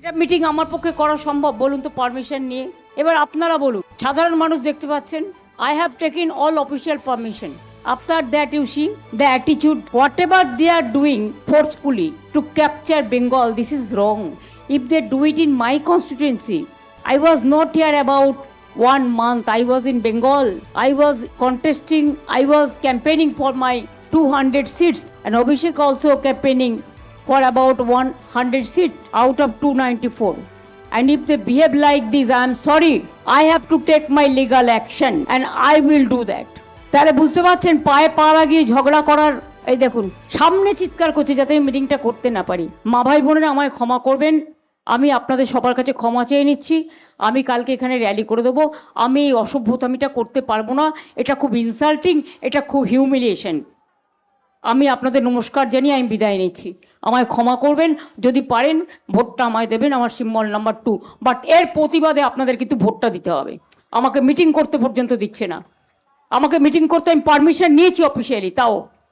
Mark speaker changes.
Speaker 1: এটা মিটিং আমার পক্ষে করা সম্ভব বলুন তো পারমিশন নিয়ে? এবার আপনারা বলুন, সাধারণ মানুষ দেখতে পাচ্ছেন, I have taken all official permission. After that, you see the attitude, whatever they are doing forcefully to capture Bengal, this is wrong. If they do it in my constituency, I was not here about 1 month. I was in Bengal. I was contesting, I was campaigning for my 200 seats, and Abhishek also campaigning for about 100 seats out of 294. And if they behave like this, I am sorry. I have to take my legal action and I will do that. তাহলে বুঝতে পারছেন, পায়ে পা লাগিয়ে ঝগড়া করার, এই দেখুন সামনে চিৎকার করছে যাতে আমি মিটিংটা করতে না পারি। মা ভাই বোনেরা আমায় ক্ষমা করবেন, আমি আপনাদের সবার কাছে ক্ষমা চেয়ে নিচ্ছি। আমি কালকে এখানে র্যালি করে দেবো। আমি এই অসভ্যতামিটা করতে পারবো না, এটা খুব ইনসাল্টিং, এটা খুব হিউমিলিয়েশন। আমি আপনাদের নমস্কার জানিয়ে আমি বিদায় নিচ্ছি। আমায় ক্ষমা করবেন, যদি পারেন ভোটটা আমায় দেবেন, আমার সিম্বল নাম্বার 2। বাট এর প্রতিবাদে আপনাদের কিন্তু ভোটটা দিতে হবে। আমাকে মিটিং করতে পর্যন্ত দিচ্ছে না। আমাকে মিটিং করতে আমি পারমিশন নিয়েছি অফিসিয়ালি, তাও